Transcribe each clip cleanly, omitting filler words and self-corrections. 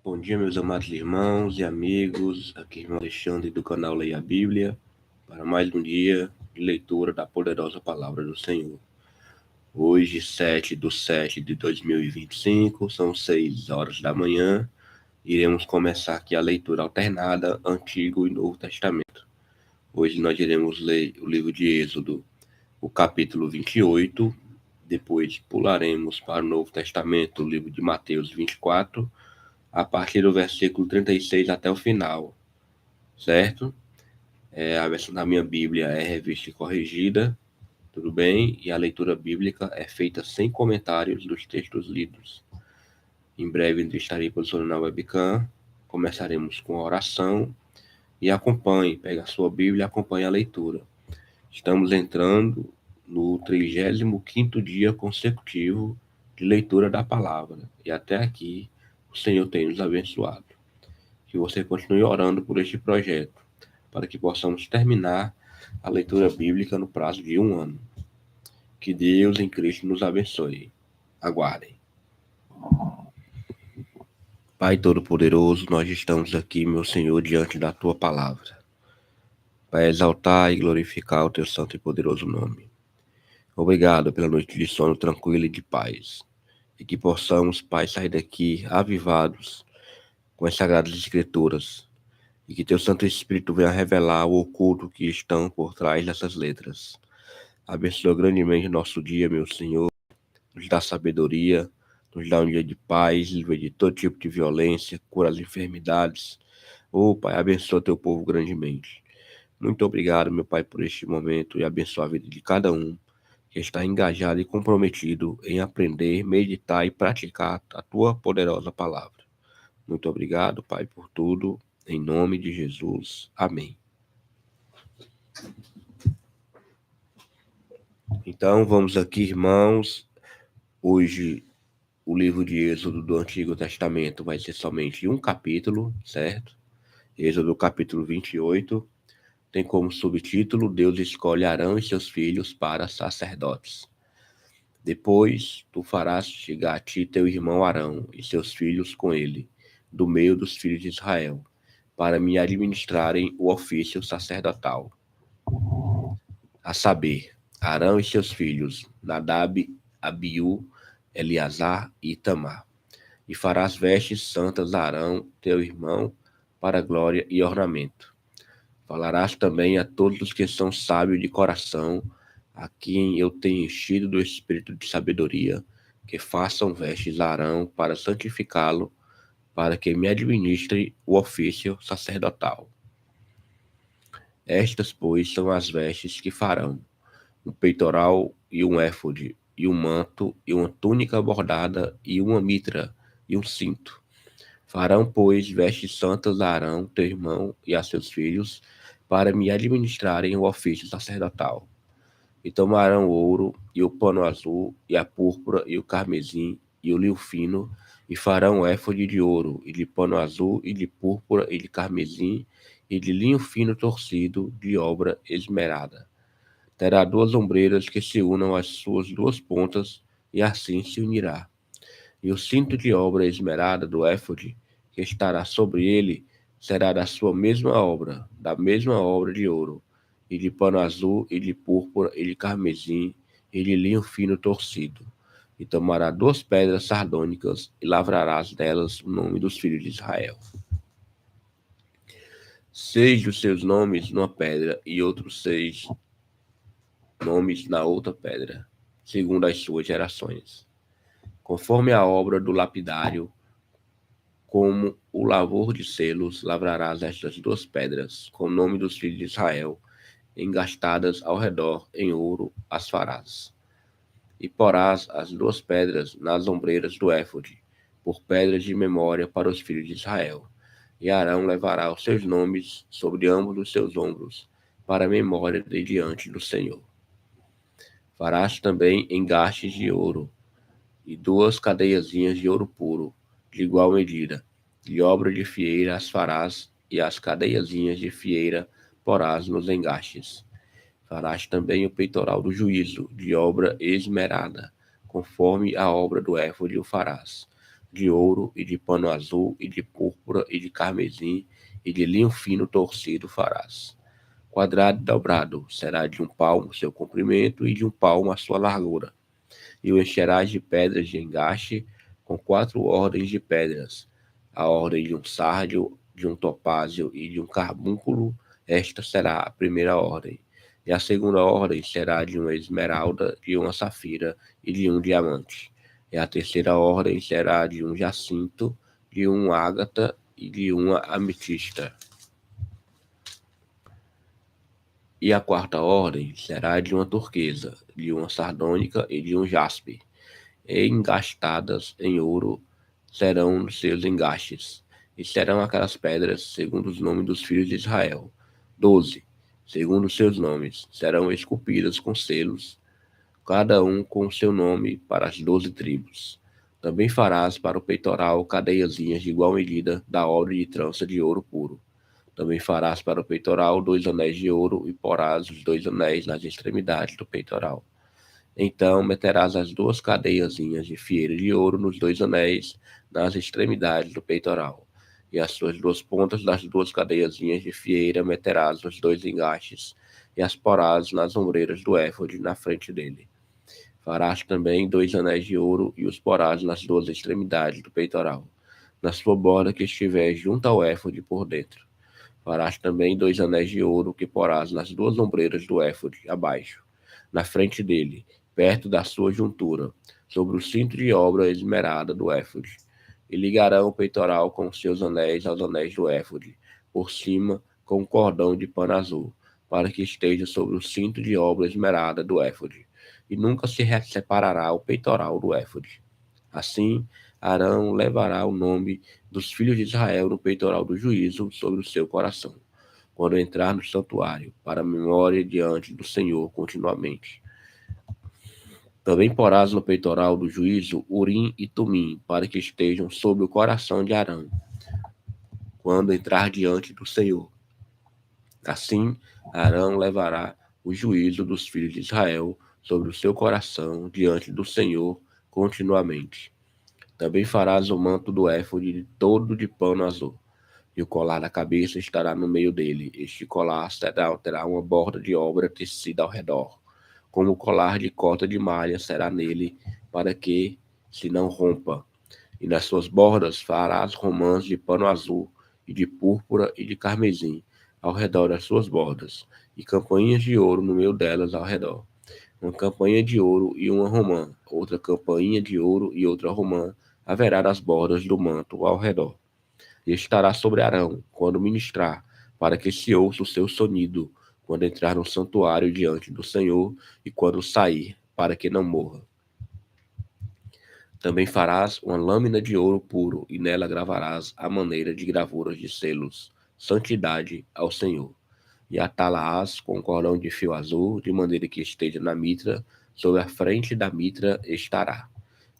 Bom dia, meus amados irmãos e amigos. Aqui, irmão Alexandre, do canal Leia a Bíblia, para mais um dia de leitura da poderosa palavra do Senhor. Hoje, 7/7/2025, são 6 horas da manhã. Iremos começar aqui a leitura alternada, Antigo e Novo Testamento. Hoje nós iremos ler o livro de Êxodo, o capítulo 28. Depois pularemos para o Novo Testamento, o livro de Mateus 24, a partir do versículo 36 até o final, certo? A versão da minha Bíblia é revista e corrigida, tudo bem? E a leitura bíblica é feita sem comentários dos textos lidos. Em breve estarei posicionando na webcam, começaremos com a oração e acompanhe, pegue a sua Bíblia e acompanhe a leitura. Estamos entrando no 35º dia consecutivo de leitura da palavra e até aqui o Senhor tem nos abençoado. Que você continue orando por este projeto, para que possamos terminar a leitura bíblica no prazo de 1 ano. Que Deus em Cristo nos abençoe. Aguardem. Pai Todo-Poderoso, nós estamos aqui, meu Senhor, diante da Tua palavra, para exaltar e glorificar o Teu santo e poderoso nome. Obrigado pela noite de sono tranquila e de paz, e que possamos, Pai, sair daqui avivados com as Sagradas Escrituras, e que Teu Santo Espírito venha revelar o oculto que estão por trás dessas letras. Abençoa grandemente nosso dia, meu Senhor, nos dá sabedoria, nos dá um dia de paz, livre de todo tipo de violência, cura as enfermidades. Pai, abençoa Teu povo grandemente. Muito obrigado, meu Pai, por este momento e abençoa a vida de cada um que está engajado e comprometido em aprender, meditar e praticar a Tua poderosa palavra. Muito obrigado, Pai, por tudo. Em nome de Jesus. Amém. Então, vamos aqui, irmãos. Hoje, o livro de Êxodo do Antigo Testamento vai ser somente um capítulo, certo? Êxodo capítulo 28. Tem como subtítulo: Deus escolhe Arão e seus filhos para sacerdotes. Depois, tu farás chegar a ti teu irmão Arão e seus filhos com ele, do meio dos filhos de Israel, para me administrarem o ofício sacerdotal. A saber, Arão e seus filhos, Nadab, Abiú, Eleazar e Itamar. E farás vestes santas a Arão, teu irmão, para glória e ornamento. Falarás também a todos os que são sábios de coração, a quem eu tenho enchido do espírito de sabedoria, que façam vestes a Arão para santificá-lo, para que me administre o ofício sacerdotal. Estas, pois, são as vestes que farão: um peitoral e um éfode, e um manto, e uma túnica bordada, e uma mitra, e um cinto. Farão, pois, vestes santas a Arão, teu irmão, e a seus filhos, para me administrarem o ofício sacerdotal. E tomarão o ouro, e o pano azul, e a púrpura, e o carmesim, e o linho fino, e farão o éfode de ouro, e de pano azul, e de púrpura, e de carmesim, e de linho fino torcido, de obra esmerada. Terá 2 ombreiras que se unam às suas 2 pontas, e assim se unirá. E o cinto de obra esmerada do éfode, que estará sobre ele, será da sua mesma obra de ouro, e de pano azul, e de púrpura, e de carmesim, e de linho fino torcido. E tomará 2 pedras sardônicas, e lavrarás delas o nome dos filhos de Israel. 6 dos seus nomes numa pedra, e outros 6 nomes na outra pedra, segundo as suas gerações. Conforme a obra do lapidário, como o lavor de selos, lavrarás estas 2 pedras, com o nome dos filhos de Israel, engastadas ao redor em ouro as farás. E porás as 2 pedras nas ombreiras do éfode, por pedras de memória para os filhos de Israel. E Arão levará os seus nomes sobre ambos os seus ombros, para memória de diante do Senhor. Farás também engastes de ouro, e 2 cadeiazinhas de ouro puro, de igual medida. De obra de fieira as farás, e as cadeiazinhas de fieira porás nos engastes. Farás também o peitoral do juízo, de obra esmerada, conforme a obra do éfode o farás. de ouro, e de pano azul, e de púrpura, e de carmesim, e de linho fino torcido farás. Quadrado e dobrado será de 1 palmo o seu comprimento, e de 1 palmo a sua largura. E o encherás de pedras de engaste, com 4 ordens de pedras, a ordem de um sárdio, de um topázio e de um carbúnculo. Esta será a primeira ordem. E a segunda ordem será de uma esmeralda, de uma safira e de um diamante. E a terceira ordem será de um jacinto, de um ágata e de uma ametista. E a quarta ordem será de uma turquesa, de uma sardônica e de um jaspe. E engastadas em ouro serão os seus engastes, e serão aquelas pedras segundo os nomes dos filhos de Israel. 12, segundo os seus nomes, serão esculpidas com selos, cada um com o seu nome para as 12 tribos. Também farás para o peitoral cadeiazinhas de igual medida da obra de trança de ouro puro. Também farás para o peitoral 2 anéis de ouro e porás os 2 anéis nas extremidades do peitoral. Então meterás as 2 cadeiazinhas de fieira de ouro nos 2 anéis, nas extremidades do peitoral. E as suas 2 pontas das 2 cadeiazinhas de fieira meterás nos 2 engastes, e as porás nas ombreiras do éfode na frente dele. Farás também 2 anéis de ouro e os porás nas 2 extremidades do peitoral, na sua borda que estiver junto ao éfode por dentro. Farás também 2 anéis de ouro que porás nas 2 ombreiras do éfode, abaixo, na frente dele, perto da sua juntura, sobre o cinto de obra esmerada do éfode. E ligarão o peitoral com os seus anéis aos anéis do éfode, por cima, com um cordão de pano azul, para que esteja sobre o cinto de obra esmerada do éfode. E nunca se separará o peitoral do éfode. Assim, Arão levará o nome dos filhos de Israel no peitoral do juízo sobre o seu coração, quando entrar no santuário, para a memória diante do Senhor continuamente. Também porás no peitoral do juízo Urim e Tumim, para que estejam sobre o coração de Arão, quando entrar diante do Senhor. Assim, Arão levará o juízo dos filhos de Israel sobre o seu coração diante do Senhor continuamente. Também farás o manto do éfode todo de pano azul, e o colar da cabeça estará no meio dele. Este colar terá uma borda de obra tecida ao redor, como o colar de cota de malha será nele, para que se não rompa. E nas suas bordas farás romãs de pano azul, e de púrpura e de carmesim, ao redor das suas bordas, e campainhas de ouro no meio delas ao redor. Uma campainha de ouro e uma romã, outra campainha de ouro e outra romã, haverá nas bordas do manto ao redor. E estará sobre Arão, quando ministrar, para que se ouça o seu sonido, quando entrar no santuário diante do Senhor, e quando sair, para que não morra. Também farás uma lâmina de ouro puro, e nela gravarás a maneira de gravuras de selos, santidade ao Senhor. E atá-la-ás com um cordão de fio azul, de maneira que esteja na mitra, sobre a frente da mitra estará.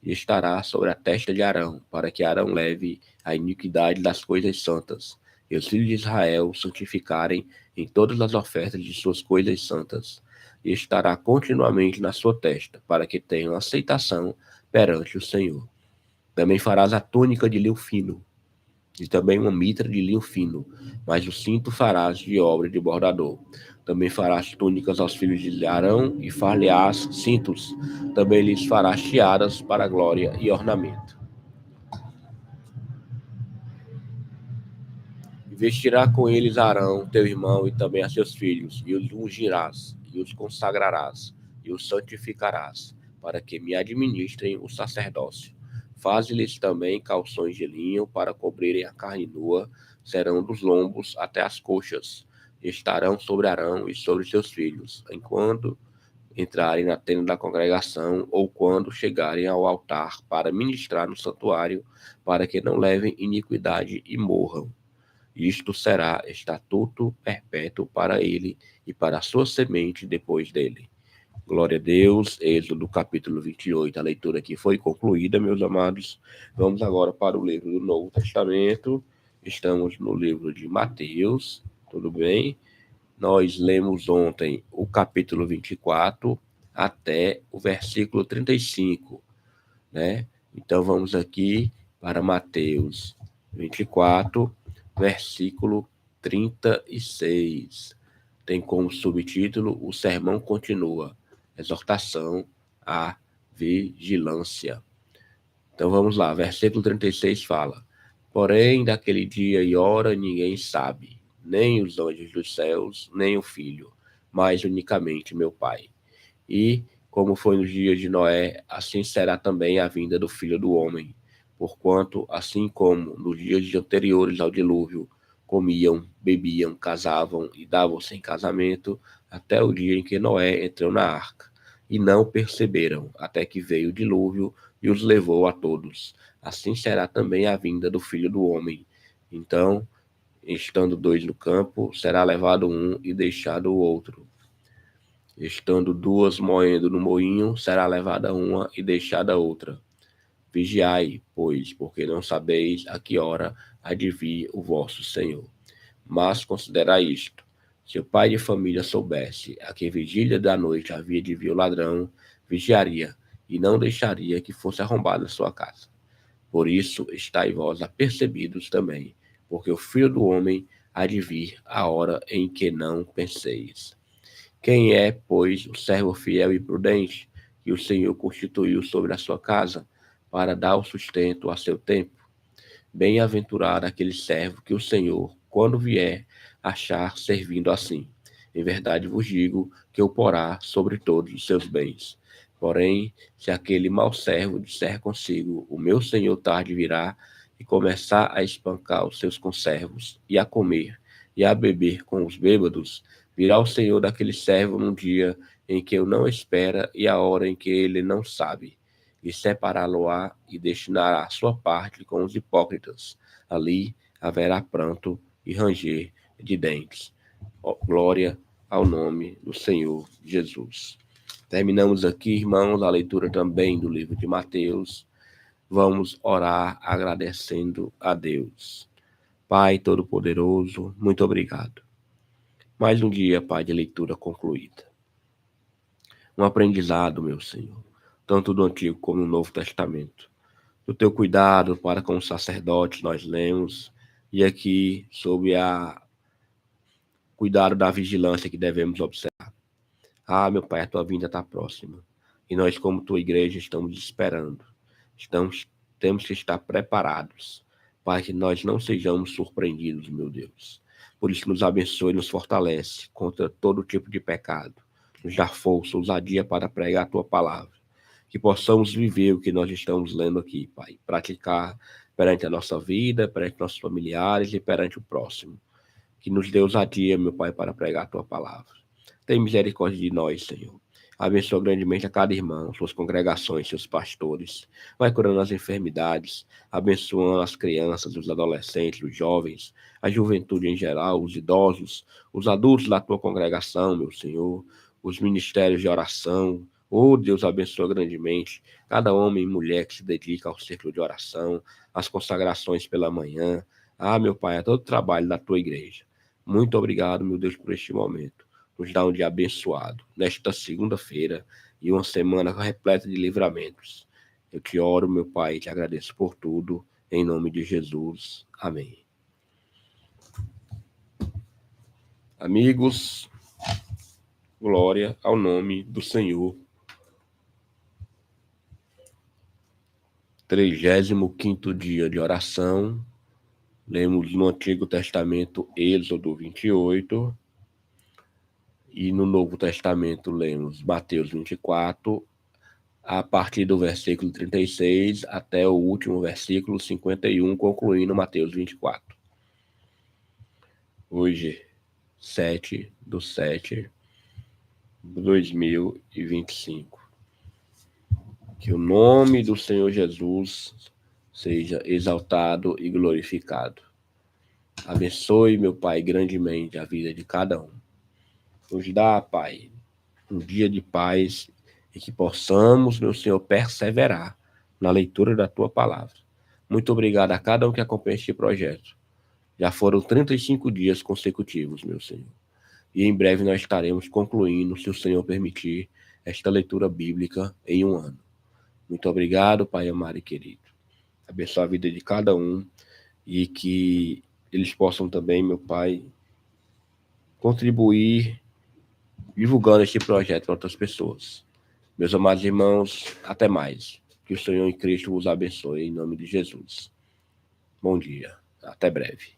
E estará sobre a testa de Arão, para que Arão leve a iniquidade das coisas santas, e os filhos de Israel santificarem em todas as ofertas de suas coisas santas. E estará continuamente na sua testa, para que tenham aceitação perante o Senhor. Também farás a túnica de linho fino, e também uma mitra de linho fino, mas o cinto farás de obra de bordador. Também farás túnicas aos filhos de Arão, e far-lhe-ás cintos. Também lhes farás tiaras para glória e ornamento. E vestirá com eles Arão, teu irmão, e também a seus filhos, e os ungirás, e os consagrarás, e os santificarás, para que me administrem o sacerdócio. Faze-lhes também calções de linho para cobrirem a carne nua, serão dos lombos até as coxas, e estarão sobre Arão e sobre seus filhos, enquanto entrarem na tenda da congregação, ou quando chegarem ao altar para ministrar no santuário, para que não levem iniquidade e morram. Isto será estatuto perpétuo para ele e para a sua semente depois dele. Glória a Deus. Êxodo capítulo 28. A leitura aqui foi concluída, meus amados. Vamos agora para o livro do Novo Testamento. Estamos no livro de Mateus, tudo bem? Nós lemos ontem o capítulo 24 até o versículo 35, né? Então vamos aqui para Mateus 24, versículo 36. Tem como subtítulo: O sermão continua, exortação à vigilância. Então vamos lá, versículo 36 fala: Porém, daquele dia e hora ninguém sabe, nem os anjos dos céus, nem o Filho, mas unicamente meu Pai. E, como foi nos dias de Noé, assim será também a vinda do Filho do Homem. Porquanto, assim como nos dias anteriores ao dilúvio, comiam, bebiam, casavam e davam-se em casamento, até o dia em que Noé entrou na arca. E não perceberam, até que veio o dilúvio e os levou a todos. Assim será também a vinda do Filho do Homem. Então, estando dois no campo, será levado um e deixado o outro. Estando duas moendo no moinho, será levada uma e deixada outra. Vigiai, pois, porque não sabeis a que hora há de vir o vosso Senhor. Mas considerai isto: se o pai de família soubesse a que vigília da noite havia de vir o ladrão, vigiaria, e não deixaria que fosse arrombada a sua casa. Por isso estáis vós apercebidos também, porque o Filho do Homem há de vir a hora em que não penseis. Quem é, pois, o servo fiel e prudente que o Senhor constituiu sobre a sua casa para dar o sustento a seu tempo? Bem-aventurado aquele servo que o Senhor, quando vier, achar servindo assim. Em verdade vos digo que o porá sobre todos os seus bens. Porém, se aquele mau servo disser consigo: O meu Senhor tarde virá, e começar a espancar os seus conservos, e a comer, e a beber com os bêbados, virá o Senhor daquele servo num dia em que eu não espera e a hora em que ele não sabe, e separá-lo-á e destinará a sua parte com os hipócritas. Ali haverá pranto e ranger de dentes. Glória ao nome do Senhor Jesus. Terminamos aqui, irmãos, a leitura também do livro de Mateus. Vamos orar agradecendo a Deus. Pai Todo-Poderoso, muito obrigado. Mais um dia, Pai, de leitura concluída. Um aprendizado, meu Senhor, tanto do Antigo como do Novo Testamento. Do teu cuidado para com os sacerdotes, nós lemos, e aqui sob a cuidado da vigilância que devemos observar. Ah, meu Pai, a tua vinda está próxima. E nós, como tua igreja, estamos esperando. Temos que estar preparados para que nós não sejamos surpreendidos, meu Deus. Por isso, nos abençoe e nos fortalece contra todo tipo de pecado. Nos dá força, ousadia para pregar a tua palavra. Que possamos viver o que nós estamos lendo aqui, Pai. Praticar perante a nossa vida, perante nossos familiares e perante o próximo. Que nos dê ousadia, meu Pai, para pregar a tua palavra. Tem misericórdia de nós, Senhor. Abençoa grandemente a cada irmão, suas congregações, seus pastores. Vai curando as enfermidades, abençoando as crianças, os adolescentes, os jovens, a juventude em geral, os idosos, os adultos da tua congregação, meu Senhor, os ministérios de oração. Oh, Deus, abençoa grandemente cada homem e mulher que se dedica ao círculo de oração, às consagrações pela manhã. Ah, meu Pai, a todo o trabalho da tua igreja. Muito obrigado, meu Deus, por este momento. Nos dá um dia abençoado, nesta segunda-feira, e uma semana repleta de livramentos. Eu te oro, meu Pai, e te agradeço por tudo, em nome de Jesus. Amém. Amigos, glória ao nome do Senhor. 35º dia de oração. Lemos no Antigo Testamento Êxodo 28. E no Novo Testamento lemos Mateus 24, a partir do versículo 36 até o último versículo 51, concluindo Mateus 24. Hoje, 7/7/2025. Que o nome do Senhor Jesus seja exaltado e glorificado. Abençoe, meu Pai, grandemente a vida de cada um. Nos dá, Pai, um dia de paz e que possamos, meu Senhor, perseverar na leitura da Tua palavra. Muito obrigado a cada um que acompanha este projeto. Já foram 35 dias consecutivos, meu Senhor. E em breve nós estaremos concluindo, se o Senhor permitir, esta leitura bíblica em um ano. Muito obrigado, Pai amado e querido. abençoe a vida de cada um e que eles possam também, meu Pai, contribuir divulgando este projeto para outras pessoas. Meus amados irmãos, até mais. Que o Senhor em Cristo vos abençoe em nome de Jesus. Bom dia. Até breve.